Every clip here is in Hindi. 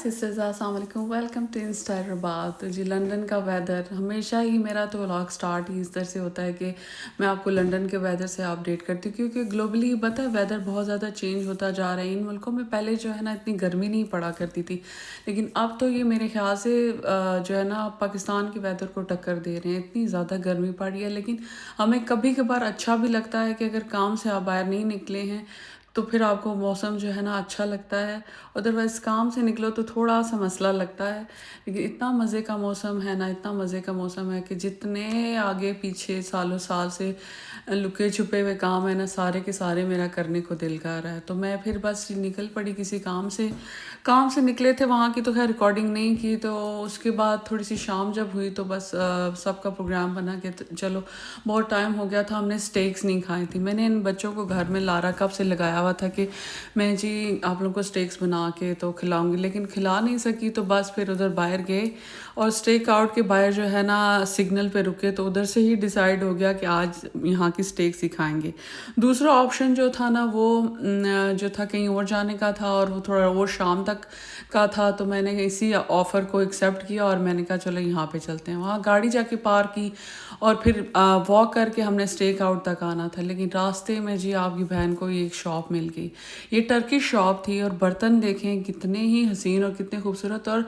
सिस्टर्स अस्सलाम वालेकुम वेलकम टू इंस्टाग्राम। तो जी लंदन का वेदर हमेशा ही मेरा तो व्लॉग स्टार्ट ही इस तरह से होता है कि मैं आपको लंदन के वेदर से अपडेट करती हूँ, क्योंकि ग्लोबली पता है वेदर बहुत ज़्यादा चेंज होता जा रहा है। इन मुल्कों में पहले जो है ना इतनी गर्मी नहीं पड़ा करती थी, लेकिन अब तो ये मेरे ख्याल से जो है ना पाकिस्तान के वेदर को टक्कर दे रहे हैं। इतनी ज़्यादा गर्मी पड़ी है, लेकिन हमें कभी कभार अच्छा भी लगता है कि अगर काम से आप बाहर नहीं निकले हैं तो फिर आपको मौसम जो है ना अच्छा लगता है। अदरवाइज़ काम से निकलो तो थोड़ा सा मसला लगता है। लेकिन इतना मज़े का मौसम है ना, इतना मज़े का मौसम है कि जितने आगे पीछे सालों साल से लुके छुपे हुए काम है ना, सारे के सारे मेरा करने को दिल कर रहा है। तो मैं फिर बस निकल पड़ी किसी काम से निकले थे। वहाँ की तो खैर रिकॉर्डिंग नहीं की, तो उसके बाद थोड़ी सी शाम जब हुई तो बस सबका प्रोग्राम बना के चलो बहुत टाइम हो गया था, हमने स्टेक्स नहीं खाई थी। मैंने इन बच्चों को घर में लारा कब से लगाया हुआ था कि मैं जी आप लोगों को स्टेक्स बना के तो खिलाऊंगी, लेकिन खिला नहीं सकी। तो बस फिर उधर बाहर गए और स्टेक आउट के बाहर जो है ना सिग्नल पे रुके, तो उधर से ही डिसाइड हो गया कि आज यहाँ की स्टेक्स ही खाएंगे। दूसरा ऑप्शन जो था ना वो जो था कहीं और जाने का था, और वो थोड़ा और शाम तक का था। तो मैंने इसी ऑफ़र को एक्सेप्ट किया और मैंने कहा चलो यहाँ पे चलते हैं। वहाँ गाड़ी जाके पार्क की और फिर वॉक करके हमने स्टेक आउट तक आना था। लेकिन रास्ते में जी आपकी बहन को एक शॉप मिल गई। ये टर्किश शॉप थी और बर्तन देखें कितने ही हसीन और कितने खूबसूरत। और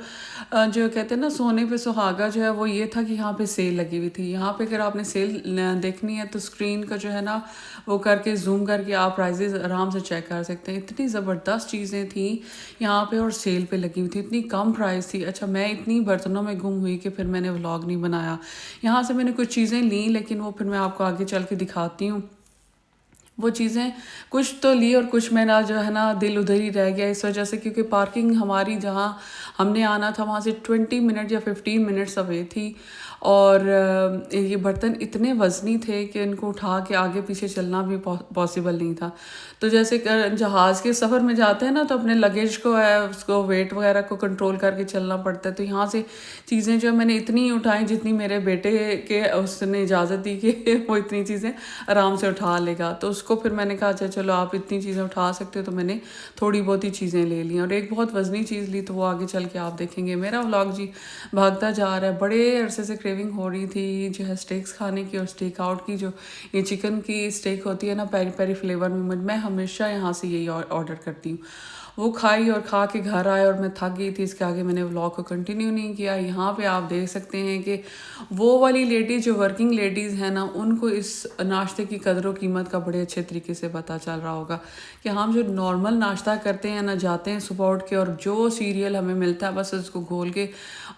जो कहते हैं ना सोने पे सुहागा, जो है वो ये था कि यहाँ पे सेल लगी हुई थी। यहाँ पे अगर आपने सेल देखनी है तो स्क्रीन का जो है ना वो करके जूम करके आप प्राइजेस आराम से चेक कर सकते हैं। इतनी ज़बरदस्त चीज़ें थी यहाँ पे और सेल पे लगी हुई थी, इतनी कम प्राइस थी। अच्छा, मैं इतनी बर्तनों में गुम हुई कि फिर मैंने व्लॉग नहीं बनाया। यहाँ से मैंने कुछ चीज़ें ली, लेकिन वो फिर मैं आपको आगे चल के दिखाती हूँ। वो चीज़ें कुछ तो ली और कुछ मेरा जो है ना दिल उधर ही रह गया, इस वजह से क्योंकि पार्किंग हमारी जहाँ हमने आना था वहाँ से 20 मिनट या 15 मिनट्स अवे थी। और ये बर्तन इतने वज़नी थे कि इनको उठा के आगे पीछे चलना भी पॉसिबल नहीं था। तो जैसे जहाज़ के सफ़र में जाते हैं ना तो अपने लगेज को है उसको वेट वगैरह को कंट्रोल करके चलना पड़ता है। तो यहाँ से चीज़ें जो मैंने इतनी उठाई जितनी मेरे बेटे के उसने इजाज़त दी कि वो इतनी चीज़ें आराम से उठा लेगा। तो उसको फिर मैंने कहा अच्छा चलो आप इतनी चीज़ें उठा सकते हो, तो मैंने थोड़ी बहुत ही चीज़ें ले ली और एक बहुत वज़नी चीज़ ली। तो वो आगे चल के आप देखेंगे। मेरा व्लॉग जी भागता जा रहा है। बड़े अरसे से क्रेविंग हो रही थी जो है स्टेक्स खाने की और स्टेक आउट की। जो ये चिकन की स्टेक होती है ना पेरी पेरी फ्लेवर में, मैं हमेशा यहाँ से यही ऑर्डर करती हूँ। वो खाई और खा के घर आए और मैं थक गई थी। इसके आगे मैंने व्लॉग को कंटिन्यू नहीं किया। यहाँ पे आप देख सकते हैं कि वो वाली लेडीज़ जो वर्किंग लेडीज़ हैं ना, उनको इस नाश्ते की कदर व कीमत का बड़े अच्छे तरीके से पता चल रहा होगा कि हम जो नॉर्मल नाश्ता करते हैं ना, जाते हैं सुबह उठ के और जो सीरियल हमें मिलता है बस उसको घोल के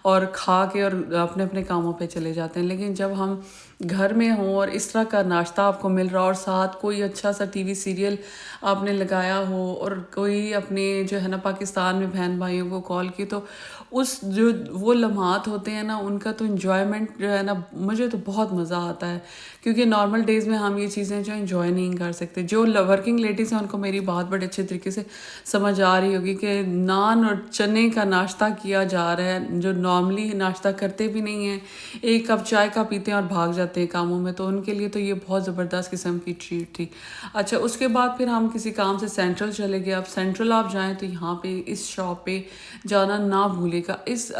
और खा के और अपने अपने कामों पे चले जाते हैं। लेकिन जब हम घर में हों और इस तरह का नाश्ता आपको मिल रहा और साथ कोई अच्छा सा टीवी सीरियल आपने लगाया हो और कोई अपने जो है ना पाकिस्तान में बहन भाइयों को कॉल की, तो उस जो वो लम्हात होते हैं ना उनका तो इन्जॉयमेंट जो है ना मुझे तो बहुत मज़ा आता है। क्योंकि नॉर्मल डेज़ में हम ये चीज़ें जो इन्जॉय नहीं कर सकते। जो वर्किंग लेडीज़ हैं उनको मेरी बात बड़े अच्छे तरीके से समझ आ रही होगी कि नान और चने का नाश्ता किया जा रहा है, जो नॉर्मली नाश्ता करते भी नहीं हैं, एक कप चाय का पीते हैं और भाग जाते हैं कामों में। तो उनके लिए तो ये बहुत ज़बरदस्त किस्म की ट्रीट थी। अच्छा, उसके बाद फिर हम किसी काम से सेंट्रल चले गए। अब सेंट्रल आप जाएँ तो यहाँ पे इस शॉप पे जाना ना भूलेगा। इस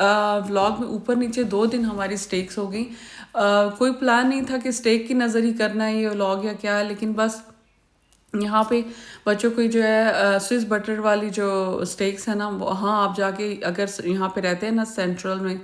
व्लॉग में ऊपर नीचे 2 दिन हमारी स्टेक्स हो गई। कोई प्लान नहीं था कि स्टेक की नज़र ही करना है ये व्लॉग या क्या है, लेकिन बस यहाँ पे बच्चों को जो है स्विस बटर वाली जो स्टेक्स है ना, वहाँ आप जाके अगर यहाँ पे रहते हैं ना सेंट्रल में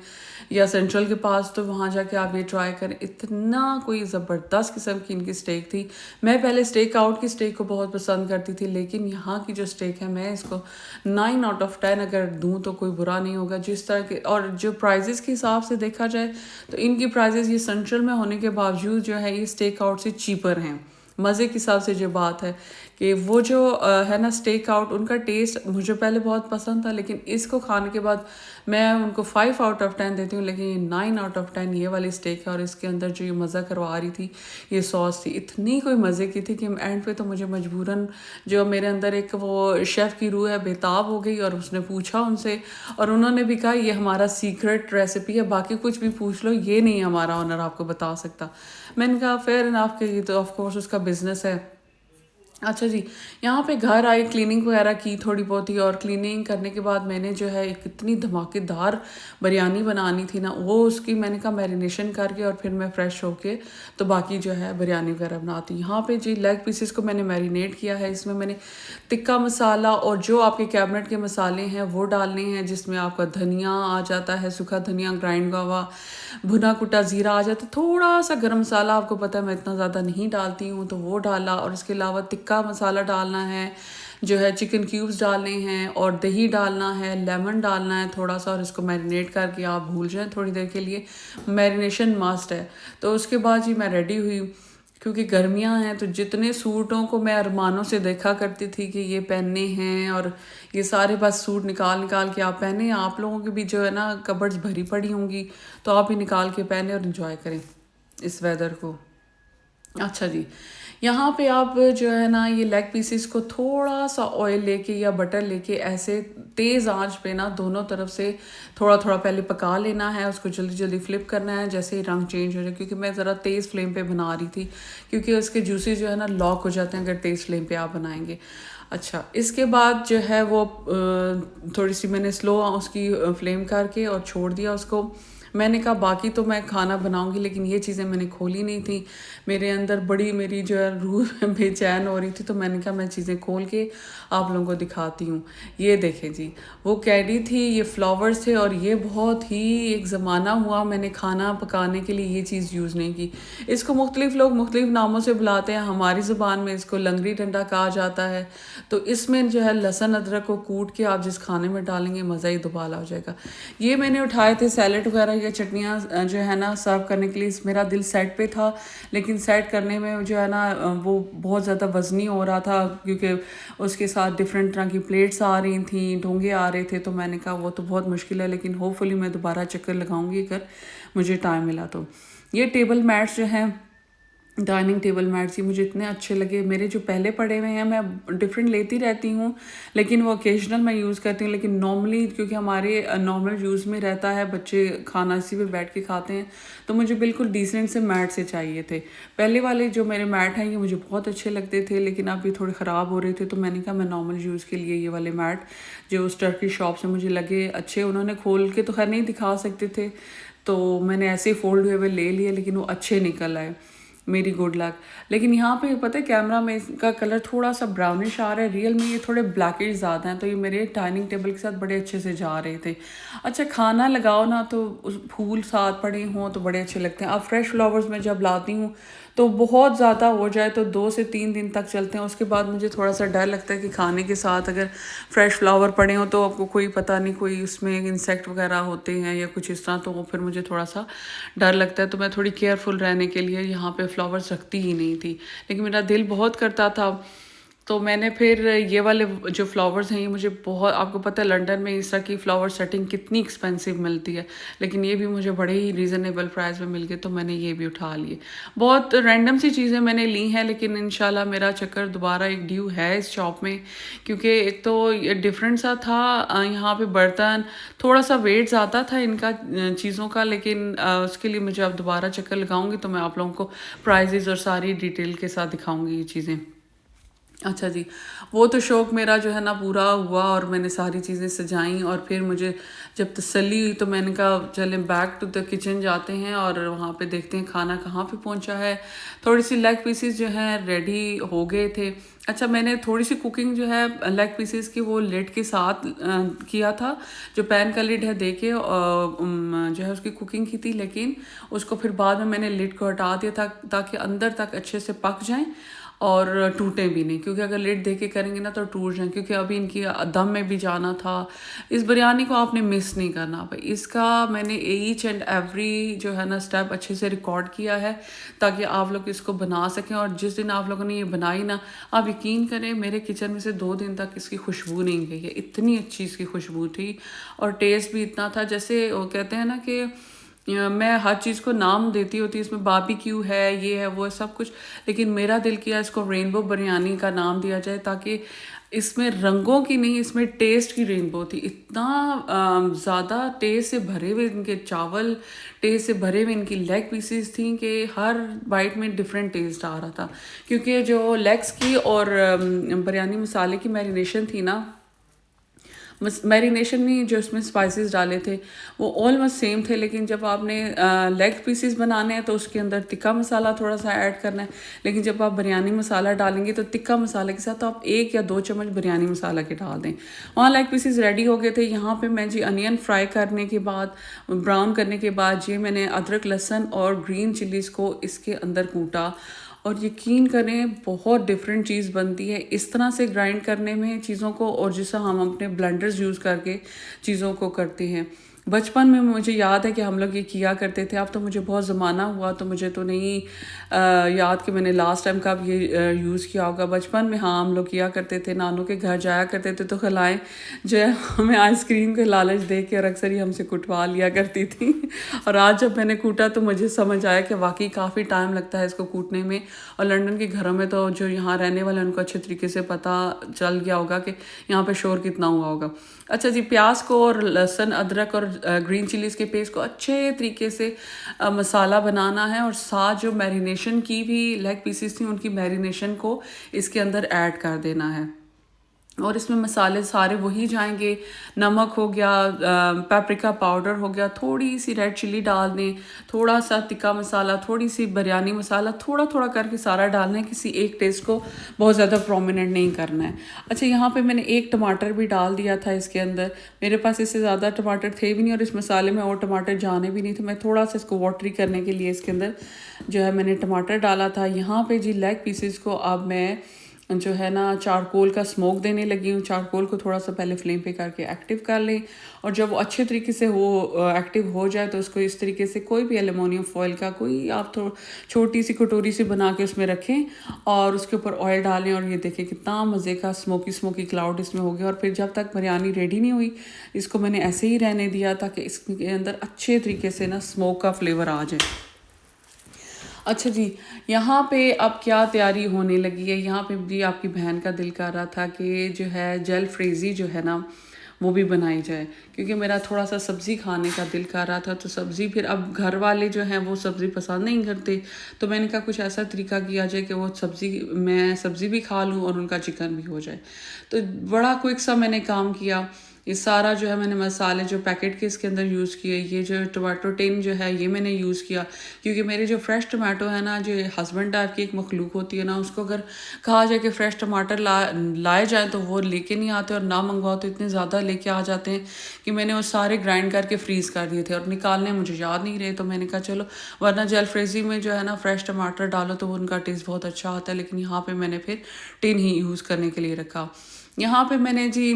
या सेंट्रल के पास, तो वहाँ जाके आप ये ट्राई करें। इतना कोई ज़बरदस्त किस्म की इनकी स्टेक थी। मैं पहले स्टेक आउट की स्टेक को बहुत पसंद करती थी, लेकिन यहाँ की जो स्टेक है मैं इसको 9 आउट ऑफ 10 अगर दूँ तो कोई बुरा नहीं होगा। जिस तरह के और जो प्राइजेस के हिसाब से देखा जाए तो इनकी प्राइजेस ये सेंट्रल में होने के बावजूद जो है ये स्टेक आउट से चीपर हैं। मज़े के हिसाब से जो बात है कि वो जो है ना स्टेक आउट, उनका टेस्ट मुझे पहले बहुत पसंद था, लेकिन इसको खाने के बाद मैं उनको 5 आउट ऑफ 10 देती हूँ। लेकिन ये 9 आउट ऑफ 10 ये वाली स्टेक है। और इसके अंदर जो ये मज़ा करवा रही थी ये सॉस थी, इतनी कोई मज़े की थी कि एंड पे तो मुझे मजबूरन जो मेरे अंदर एक वो शेफ़ की रूह है बेताब हो गई। और उसने पूछा उनसे और उन्होंने भी कहा ये हमारा सीक्रेट रेसिपी है, बाकी कुछ भी पूछ लो, ये नहीं हमारा ऑनर आपको बता सकता। मैंने कहा फेयर इनफ कि ये तो ऑफकोर्स उसका बिज़नेस है, अच्छा जी, यहाँ पे घर आई, क्लीनिंग वगैरह की थोड़ी बहुत ही, और क्लीनिंग करने के बाद मैंने जो है एक इतनी धमाकेदार बिरयानी बनानी थी ना, वो उसकी मैंने कहा मैरिनेशन करके और फिर मैं फ़्रेश होके तो बाकी जो है बिरयानी वगैरह बनाती। यहाँ पे जी लेग पीसेस को मैंने मैरिनेट किया है। इसमें मैंने टिक्का मसाला और जो आपके कैबिनेट के मसाले हैं वो डालने हैं, जिसमें आपका धनिया आ जाता है, सूखा धनिया ग्राइंड हुआ, भुना कुटा ज़ीरा आ जाता है, थोड़ा सा गरम मसाला, आपको पता है मैं इतना ज़्यादा नहीं डालती हूँ तो वो डाला, और इसके अलावा टिक्का मसाला डालना है, जो है चिकन क्यूब्स डालने हैं, और दही डालना है, लेमन डालना है थोड़ा सा, और इसको मैरिनेट करके आप भूल जाएं थोड़ी देर के लिए, मैरिनेशन मस्ट है। तो उसके बाद जी मैं रेडी हुई, क्योंकि गर्मियां हैं तो जितने सूटों को मैं अरमानों से देखा करती थी कि ये पहनने हैं, और ये सारे बस सूट निकाल निकाल के आप पहने, आप लोगों की भी जो है ना कबर्ड्स भरी पड़ी होंगी, तो आप भी निकाल के पहने और इन्जॉय करें इस वेदर को। अच्छा जी, यहाँ पे आप जो है ना ये लेग पीसेस को थोड़ा सा ऑयल लेके या बटर लेके ऐसे तेज़ आंच पे ना दोनों तरफ से थोड़ा थोड़ा पहले पका लेना है, उसको जल्दी जल्दी फ्लिप करना है जैसे ही रंग चेंज हो जाए, क्योंकि मैं ज़रा तेज़ फ्लेम पे बना रही थी, क्योंकि उसके जूसेस जो है ना लॉक हो जाते हैं अगर तेज़ फ्लेम पे आप बनाएंगे। अच्छा, इसके बाद जो है वो थोड़ी सी मैंने स्लो उसकी फ्लेम करके और छोड़ दिया उसको। मैंने कहा बाकी तो मैं खाना बनाऊंगी, लेकिन ये चीज़ें मैंने खोली नहीं थी, मेरे अंदर बड़ी मेरी जो है रूह बेचैन हो रही थी, तो मैंने कहा मैं चीज़ें खोल के आप लोगों को दिखाती हूँ। ये देखें जी, वो कैडी थी, ये फ्लावर्स थे, और ये बहुत ही एक ज़माना हुआ मैंने खाना पकाने के लिए ये चीज़ यूज़ नहीं की। इसको मुख्तलिफ लोग मुख्तलिफ नामों से बुलाते हैं, हमारी ज़ुबान में इसको लंगड़ी डंडा कहा जाता है। तो इसमें जो है लहसुन अदरक को कूट के आप जिस खाने में डालेंगे मज़ा ही दुबाला हो जाएगा। ये मैंने उठाए थे सैलेड वगैरह या चटनियाँ जो है ना सर्व करने के लिए। मेरा दिल सेट पे था, लेकिन सेट करने में जो है ना वो बहुत ज़्यादा वज़नी हो रहा था, क्योंकि उसके साथ डिफरेंट तरह की प्लेट्स आ रही थी, ढोंगे आ रहे थे, तो मैंने कहा वो तो बहुत मुश्किल है, लेकिन होपफुली मैं दोबारा चक्कर लगाऊंगी अगर मुझे टाइम मिला तो। ये टेबल मैट्स जो हैं, डाइनिंग टेबल मैट्स, ये मुझे इतने अच्छे लगे। मेरे जो पहले पड़े हुए हैं मैं डिफरेंट लेती रहती हूँ, लेकिन वो ओकेजनल मैं यूज़ करती हूँ, लेकिन नॉर्मली क्योंकि हमारे नॉर्मल यूज़ में रहता है, बच्चे खाना इसी पे बैठ के खाते हैं, तो मुझे बिल्कुल डिसेंट से मैट से चाहिए थे। पहले वाले जो मेरे मैट हैं ये मुझे बहुत अच्छे लगते थे, लेकिन अब ये थोड़े ख़राब हो रहे थे, तो मैंने कहा मैं नॉर्मल यूज़ के लिए ये वाले मैट जो उस टर्की शॉप से मुझे लगे अच्छे, उन्होंने खोल के तो खैर नहीं दिखा सकते थे, तो मैंने ऐसे ही फोल्ड हुए ले लिए, लेकिन वो अच्छे निकल आए, मेरी गुड लक। लेकिन यहाँ पे पता है कैमरा में इसका कलर थोड़ा सा ब्राउनिश आ रहा है, रियल में ये थोड़े ब्लैकिश ज़्यादा हैं, तो ये मेरे डाइनिंग टेबल के साथ बड़े अच्छे से जा रहे थे। अच्छा, खाना लगाओ ना तो उस फूल साथ पड़े हों तो बड़े अच्छे लगते हैं। अब फ्रेश फ्लावर्स मैं जब लाती हूँ तो बहुत ज़्यादा हो जाए तो 2 से 3 दिन तक चलते हैं, उसके बाद मुझे थोड़ा सा डर लगता है कि खाने के साथ अगर फ्रेश फ्लावर पड़े हों तो आपको कोई पता नहीं कोई उसमें इंसेक्ट वगैरह होते हैं या कुछ इस तरह, तो वो फिर मुझे थोड़ा सा डर लगता है, तो मैं थोड़ी केयरफुल रहने के लिए यहाँ पे फ्लावर्स रखती ही नहीं थी, लेकिन मेरा दिल बहुत करता था। तो मैंने फिर ये वाले जो फ्लावर्स हैं ये मुझे बहुत, आपको पता है लंदन में इस तरह की फ़्लावर सेटिंग कितनी एक्सपेंसिव मिलती है, लेकिन ये भी मुझे बड़े ही रीज़नेबल प्राइस में मिल गए, तो मैंने ये भी उठा लिए। बहुत रैंडम सी चीज़ें मैंने ली हैं, लेकिन इंशाल्लाह मेरा चक्कर दोबारा एक ड्यू है इस शॉप में, क्योंकि एक तो ये डिफरेंट सा था, यहाँ पे बर्तन थोड़ा सा वेट ज़्यादा था इनका चीज़ों का, लेकिन उसके लिए मुझे अब दोबारा चक्कर लगाऊंगी तो मैं आप लोगों को प्राइजेज़ और सारी डिटेल के साथ दिखाऊंगी ये चीज़ें। अच्छा जी, वो तो शौक़ मेरा जो है ना पूरा हुआ, और मैंने सारी चीज़ें सजाई, और फिर मुझे जब तसल्ली हुई तो मैंने कहा चलें बैक टू द किचन जाते हैं और वहाँ पे देखते हैं खाना कहाँ पे पहुँचा है। थोड़ी सी लेग पीसेस जो हैं रेडी हो गए थे। अच्छा, मैंने थोड़ी सी कुकिंग जो है लेग पीसेस की वो लिड के साथ किया था, जो पैन का लिड है दे के जो है उसकी कुकिंग की थी, लेकिन उसको फिर बाद में मैंने लिड को हटा दिया था ताकि अंदर तक अच्छे से पक जाएं और टूटें भी नहीं, क्योंकि अगर लिड दे के करेंगे ना तो टूट जाए, क्योंकि अभी इनकी दम में भी जाना था। इस बिरयानी को आपने मिस नहीं करना भाई, इसका मैंने ईच एंड एवरी जो है ना स्टेप अच्छे से रिकॉर्ड किया है ताकि आप लोग इसको बना सकें। और जिस दिन आप लोगों ने ये बनाई ना, आप यकीन करें मेरे किचन में से 2 दिन तक इसकी खुशबू नहीं गई है, इतनी अच्छी इसकी खुशबू थी, और टेस्ट भी इतना था जैसे वो कहते हैं ना कि मैं हर चीज़ को नाम देती होती, इसमें बारबेक्यू है, ये है, वो है, सब कुछ, लेकिन मेरा दिल किया इसको रेनबो बिरयानी का नाम दिया जाए, ताकि इसमें रंगों की नहीं, इसमें टेस्ट की रेनबो थी। इतना ज़्यादा टेस्ट से भरे हुए इनके चावल, टेस्ट से भरे हुए इनकी लेग पीसेस थी कि हर बाइट में डिफरेंट टेस्ट आ रहा था। क्योंकि जो लेग्स की और बिरयानी मसाले की मैरिनेशन थी ना, मैरिनेशन में जो इसमें स्पाइसेस डाले थे वो ऑलमोस्ट सेम थे, लेकिन जब आपने लेग पीसेस बनाने हैं तो उसके अंदर तिक्का मसाला थोड़ा सा ऐड करना है। लेकिन जब आप बिरयानी मसाला डालेंगे तो तिक्का मसाले के साथ तो आप 1 या 2 चम्मच बिरयानी मसाला के डाल दें। वहाँ लेग पीसेस रेडी हो गए थे। यहाँ पे मैं जी अनियन फ्राई करने के बाद, ब्राउन करने के बाद, ये मैंने अदरक, लहसुन और ग्रीन चिलीज़ को इसके अंदर कूटा, और यकीन करें बहुत डिफरेंट चीज़ बनती है इस तरह से ग्राइंड करने में चीज़ों को, और जिसे हम अपने ब्लेंडर्स यूज़ करके चीज़ों को करते हैं। बचपन में मुझे याद है कि हम लोग ये किया करते थे। अब तो मुझे बहुत ज़माना हुआ तो मुझे तो नहीं याद कि मैंने लास्ट टाइम कब ये यूज़ किया होगा। बचपन में हाँ हम लोग किया करते थे, नानों के घर जाया करते थे तो खिलाएं जो है हमें आइसक्रीम के लालच दे के, और अक्सर ही हमसे कुटवा लिया करती थी। और आज जब मैंने कूटा तो मुझे समझ आया कि वाकई काफ़ी टाइम लगता है इसको कूटने में। और लंदन के घरों में तो जो यहाँ रहने वाले हैं उनको अच्छे तरीके से पता चल गया होगा कि यहाँ पे शोर कितना हुआ होगा। अच्छा जी, प्याज को और लहसुन, अदरक और ग्रीन चिलीज़ के पेस्ट को अच्छे तरीके से मसाला बनाना है, और साथ जो मैरिनेशन की भी लेग पीसेस थी उनकी मैरिनेशन को इसके अंदर ऐड कर देना है। और इसमें मसाले सारे वही जाएंगे। नमक हो गया, पेपरिका पाउडर हो गया, थोड़ी सी रेड चिल्ली डाल दें, थोड़ा सा तिक्का मसाला, थोड़ी सी बिरयानी मसाला, थोड़ा थोड़ा करके सारा डालना है। किसी एक टेस्ट को बहुत ज़्यादा प्रोमिनेंट नहीं करना है। अच्छा, यहाँ पे मैंने 1 टमाटर भी डाल दिया था इसके अंदर। मेरे पास इससे ज़्यादा टमाटर थे भी नहीं और इस मसाले में और टमाटर जाने भी नहीं थे। मैं थोड़ा सा इसको वाटरी करने के लिए इसके अंदर जो है मैंने टमाटर डाला था। यहाँ पर जी लेग पीसेस को अब मैं जो है ना चारकोल का स्मोक देने लगी हूँ। चारकोल को थोड़ा सा पहले फ्लेम पे करके एक्टिव कर लें, और जब वो अच्छे तरीके से वो एक्टिव हो जाए तो उसको इस तरीके से कोई भी एल्युमिनियम फॉइल का कोई आप छोटी सी कटोरी से बना के उसमें रखें, और उसके ऊपर ऑयल डालें, और ये देखें कितना मज़े का स्मोकी स्मोकी क्लाउड इसमें हो गया। और फिर जब तक बिरयानी रेडी नहीं हुई इसको मैंने ऐसे ही रहने दिया ताकि इसके अंदर अच्छे तरीके से ना स्मोक का फ्लेवर आ जाए। अच्छा जी, यहाँ पे अब क्या तैयारी होने लगी है। यहाँ पे भी आपकी बहन का दिल कर रहा था कि जो है जेल फ्रेज़ी जो है ना वो भी बनाई जाए, क्योंकि मेरा थोड़ा सा सब्ज़ी खाने का दिल कर रहा था। तो सब्ज़ी फिर अब घर वाले जो हैं वो सब्ज़ी पसंद नहीं करते, तो मैंने कहा कुछ ऐसा तरीका किया जाए कि वो मैं सब्ज़ी भी खा लूँ और उनका चिकन भी हो जाए। तो बड़ा क्विक सा मैंने काम किया। ये सारा जो है मैंने मसाले जो पैकेट के इसके अंदर यूज़ किए, ये जो टमाटो टिन जो है ये मैंने यूज़ किया, क्योंकि मेरे जो फ्रेश टमाटो है ना, जो हस्बैंड टाइप की एक मखलूक होती है ना, उसको अगर कहा जाए कि फ्रेश टमाटर लाए जाएँ तो वो लेके नहीं आते, और ना मंगवाओ तो इतने ज़्यादा लेके आ जाते हैं कि मैंने वो सारे ग्राइंड करके फ्रीज़ कर दिए थे, और निकालने मुझे याद नहीं रहे। तो मैंने कहा चलो, वरना जेल फ्रेज़ी में जो है ना फ्रेश टमाटर डालो तो उनका टेस्ट बहुत अच्छा आता है, लेकिन यहाँ पर मैंने फिर टिन ही यूज़ करने के लिए रखा। यहाँ पर मैंने जी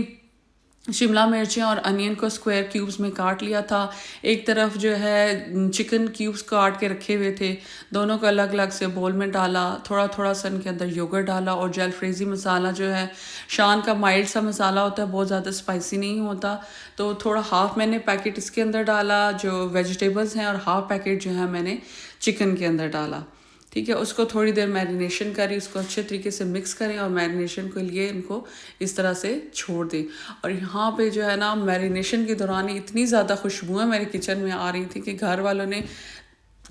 शिमला मिर्चें और अनियन को स्क्वायर क्यूब्स में काट लिया था। एक तरफ जो है चिकन क्यूब्स काट के रखे हुए थे, दोनों को अलग अलग से बोल में डाला, थोड़ा थोड़ा सा इनके अंदर योगर्ट डाला, और जेल फ्रेज़ी मसाला जो है शान का माइल्ड सा मसाला होता है, बहुत ज़्यादा स्पाइसी नहीं होता, तो थोड़ा हाफ़ मैंने पैकेट इसके अंदर डाला जो वेजिटेबल्स हैं, और हाफ़ पैकेट जो है मैंने चिकन के अंदर डाला। ठीक है, उसको थोड़ी देर मैरिनेशन करें, उसको अच्छे तरीके से मिक्स करें, और मैरिनेशन के लिए इनको इस तरह से छोड़ दें। और यहाँ पे जो है ना मैरिनेशन के दौरान इतनी ज़्यादा खुशबुएं मेरे किचन में आ रही थी कि घर वालों ने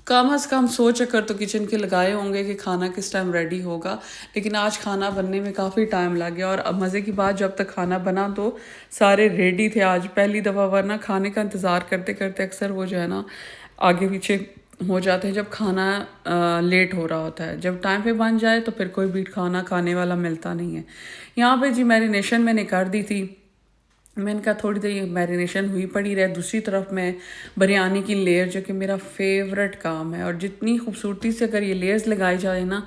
कम अज़ कम 100 चक्कर तो किचन के लगाए होंगे कि खाना किस टाइम रेडी होगा। लेकिन आज खाना बनने में काफ़ी टाइम लग गया, और अब मज़े की बात, जब तक खाना बना तो सारे रेडी थे आज पहली दफ़ा, वरना खाने का इंतज़ार करते करते अक्सर वो जो है ना आगे पीछे हो जाते हैं जब खाना लेट हो रहा होता है। जब टाइम पे बन जाए तो फिर कोई भी खाना खाने वाला मिलता नहीं है। यहाँ पे जी मैरिनेशन मैंने कर दी थी। मैंने कहा थोड़ी देर मैरिनेशन हुई पड़ी रहे, दूसरी तरफ मैं बिरयानी की लेयर जो कि मेरा फेवरेट काम है, और जितनी खूबसूरती से अगर ये लेयर्स लगाई जाए ना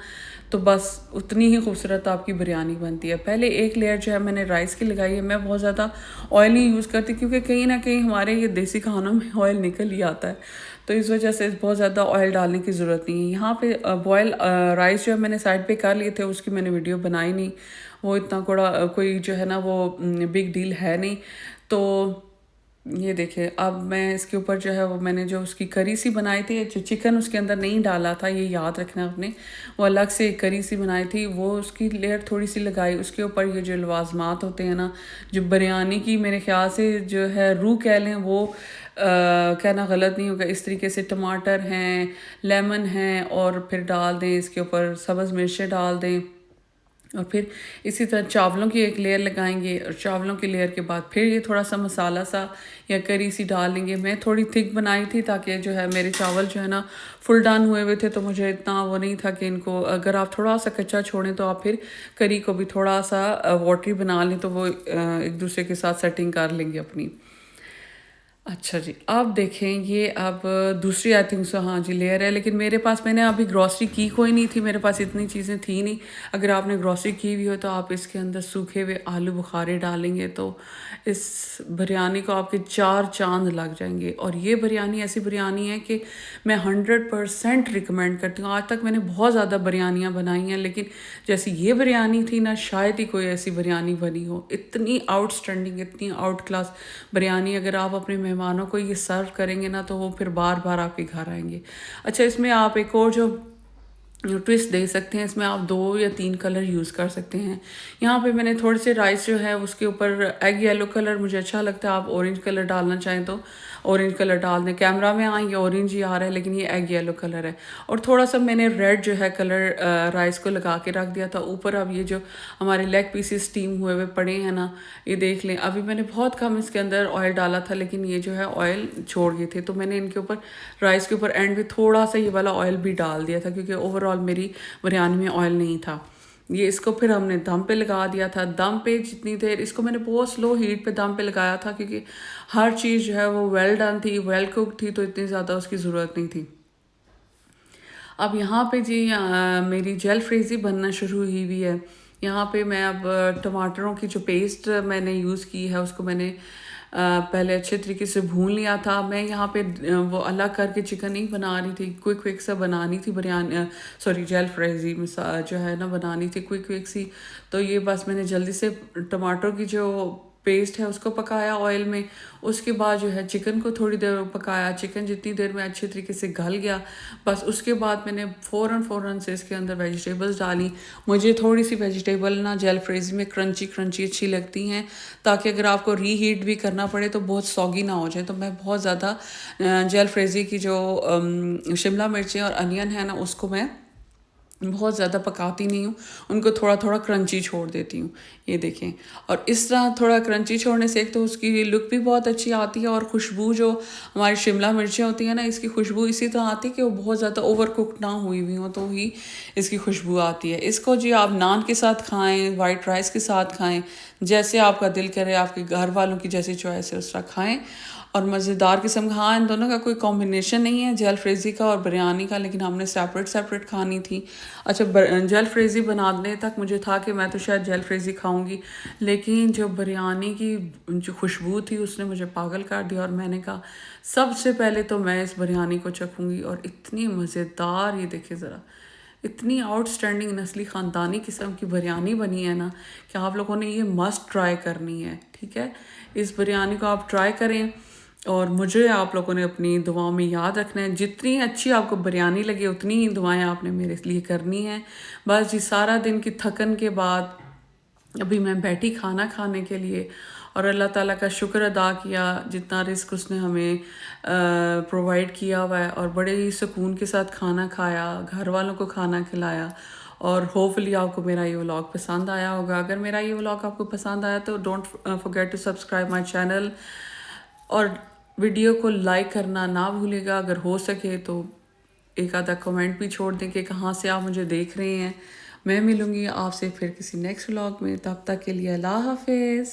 तो बस उतनी ही खूबसूरत आपकी बिरयानी बनती है। पहले एक लेयर जो है मैंने राइस की लगाई है। मैं बहुत ज़्यादा ऑयल नहीं यूज़ करती, क्योंकि कहीं ना कहीं हमारे ये देसी खानों में ऑयल निकल ही आता है, तो इस वजह से बहुत ज़्यादा ऑयल डालने की ज़रूरत नहीं है। यहाँ पे बॉयल राइस जो है मैंने साइड पे कर लिए थे, उसकी मैंने वीडियो बनाई नहीं, वो इतना कोई जो है ना वो बिग डील है नहीं। तो ये देखिए, अब मैं इसके ऊपर जो है वो मैंने जो उसकी करी सी बनाई थी, जो चिकन उसके अंदर नहीं डाला था, ये याद रखना आपने। वो अलग से एक करी सी बनाई थी, वो उसकी लेयर थोड़ी सी लगाई। उसके ऊपर ये जो लवाजमात होते हैं ना, जो बिरयानी की मेरे ख्याल से जो है रूह कह लें, वो कहना गलत नहीं होगा। इस तरीके से टमाटर हैं, लेमन हैं, और फिर डाल दें इसके ऊपर, सब्ज़ मिर्चें डाल दें, और फिर इसी तरह चावलों की एक लेयर लगाएंगे, और चावलों की लेयर के बाद फिर ये थोड़ा सा मसाला सा या करी सी डाल लेंगे। मैं थोड़ी थिक बनाई थी ताकि जो है मेरे चावल जो है ना फुल डन हुए हुए थे, तो मुझे इतना वो नहीं था कि इनको, अगर आप थोड़ा सा कच्चा छोड़ें तो आप फिर करी को भी थोड़ा सा वाटरी बना लें, तो वो एक दूसरे के साथ सेटिंग कर लेंगे अपनी। अच्छा जी, अब देखें ये अब दूसरी आई थिंक सो, हाँ जी, लेयर है। लेकिन मेरे पास, मैंने अभी ग्रॉसरी की कोई नहीं थी, मेरे पास इतनी चीज़ें थी नहीं। अगर आपने ग्रॉसरी की हुई हो तो आप इसके अंदर सूखे हुए आलू बुखारे डालेंगे तो इस बिरयानी को आपके चार चांद लग जाएंगे। और ये बिरयानी ऐसी बिरयानी है कि मैं 100% रिकमेंड करती हूँ। आज तक मैंने बहुत ज़्यादा बिरयानियाँ बनाई हैं, लेकिन जैसी ये बिरयानी थी ना, शायद ही कोई ऐसी बिरयानी बनी हो। इतनी आउटस्टैंडिंग, इतनी आउट क्लास बिरयानी, अगर आप अपने मेहमानों को ये सर्व करेंगे ना, तो वो फिर बार बार आपके घर आएंगे। अच्छा, इसमें आप एक और जो ट्विस्ट दे सकते हैं, इसमें आप 2 या 3 कलर यूज़ कर सकते हैं। यहाँ पे मैंने थोड़े से राइस जो है उसके ऊपर एग येलो कलर मुझे अच्छा लगता है, आप ऑरेंज कलर डालना चाहें तो ऑरेंज कलर डाल दें। कैमरा में ये ऑरेंज ही आ रहा है, लेकिन ये एग येलो कलर है। और थोड़ा सा मैंने रेड जो है कलर राइस को लगा के रख दिया था ऊपर। अब ये जो हमारे लेग पीसेस स्टीम हुए हुए पड़े हैं ना, ये देख लें। अभी मैंने बहुत कम इसके अंदर ऑयल डाला था, लेकिन ये जो है ऑयल छोड़ गए थे, तो मैंने इनके ऊपर, राइस के ऊपर एंड में थोड़ा सा ये वाला ऑयल भी डाल दिया था, क्योंकि ओवरऑल मेरी बिरयानी में ऑयल नहीं था। ये इसको फिर हमने दम पे लगा दिया था। दम पे जितनी देर, इसको मैंने बहुत स्लो हीट पे दम पे लगाया था, क्योंकि हर चीज़ जो है वो वेल डन थी, वेल कुक थी, तो इतनी ज़्यादा उसकी ज़रूरत नहीं थी। अब यहाँ पे जी मेरी जेल फ्रेज़ी बनना शुरू हुई हुई है। यहाँ पे मैं अब टमाटरों की जो पेस्ट मैंने यूज़ की है, उसको मैंने पहले अच्छे तरीके से भून लिया था। मैं यहाँ पे वो अलग करके चिकन नहीं बना रही थी, क्विक क्विक सा बनानी थी बिरयानी, सॉरी जेल फ्रेज़ी जो है ना बनानी थी क्विक क्विक सी। तो ये बस मैंने जल्दी से टमाटर की जो पेस्ट है उसको पकाया ऑयल में। उसके बाद जो है चिकन को थोड़ी देर पकाया। चिकन जितनी देर में अच्छे तरीके से गल गया, बस उसके बाद मैंने फ़ौरन से इसके अंदर वेजिटेबल्स डाली। मुझे थोड़ी सी वेजिटेबल ना जेल फ्रेज़ी में क्रंची क्रंची अच्छी लगती हैं, ताकि अगर आपको रीहीट भी करना पड़े तो बहुत सॉगी ना हो जाए। तो मैं बहुत ज़्यादा जेल फ्रेज़ी की जो शिमला मिर्चें और अनियन है ना, उसको मैं बहुत ज़्यादा पकाती नहीं हूँ, उनको थोड़ा थोड़ा क्रंची छोड़ देती हूँ। ये देखें, और इस तरह थोड़ा क्रंची छोड़ने से एक तो उसकी लुक भी बहुत अच्छी आती है, और खुशबू जो हमारी शिमला मिर्चें होती हैं ना, इसकी खुशबू इसी तरह आती है कि वो बहुत ज़्यादा ओवर कुक ना हुई हुई हो, तो ही इसकी खुशबू आती है। इसको जी आप नान के साथ खाएँ, वाइट राइस के साथ खाएँ, जैसे आपका दिल करे, आपके घर वालों की जैसी चॉइस है उस तरह खाएँ, और मज़ेदार किस्म का। हाँ, इन दोनों का कोई कॉम्बिनेशन नहीं है, जेल फ्रेज़ी का और बिरयानी का, लेकिन हमने सेपरेट सेपरेट खानी थी। अच्छा, जेल फ्रेज़ी बनाने तक मुझे था कि मैं तो शायद जेल फ्रेज़ी खाऊंगी, लेकिन जो बिरयानी की जो खुशबू थी उसने मुझे पागल कर दिया, और मैंने कहा सबसे पहले तो मैं इस बिरयानी को चखूँगी। और इतनी मज़ेदार, ये देखिए ज़रा, इतनी आउटस्टैंडिंग नस्ली ख़ानदानी किस्म की बिरयानी बनी है ना, कि आप लोगों ने ये मस्ट ट्राई करनी है। ठीक है, इस बिरयानी को आप ट्राई करें, और मुझे आप लोगों ने अपनी दुआओं में याद रखना है। जितनी अच्छी आपको बिरयानी लगे, उतनी ही दुआएं आपने मेरे लिए करनी है। बस जी, सारा दिन की थकन के बाद अभी मैं बैठी खाना खाने के लिए, और अल्लाह ताला का शुक्र अदा किया जितना रिस्क उसने हमें प्रोवाइड किया हुआ है, और बड़े ही सुकून के साथ खाना खाया, घर वालों को खाना खिलाया। और होपफुली आपको मेरा ये व्लॉग पसंद आया होगा। अगर मेरा ये व्लॉग आपको पसंद आया तो don't forget to subscribe my channel, और वीडियो को लाइक करना ना भूलिएगा। अगर हो सके तो एक आधा कमेंट भी छोड़ दें कि कहाँ से आप मुझे देख रहे हैं। मैं मिलूँगी आपसे फिर किसी नेक्स्ट व्लॉग में, तब तक के लिए अल्लाह हाफिज़।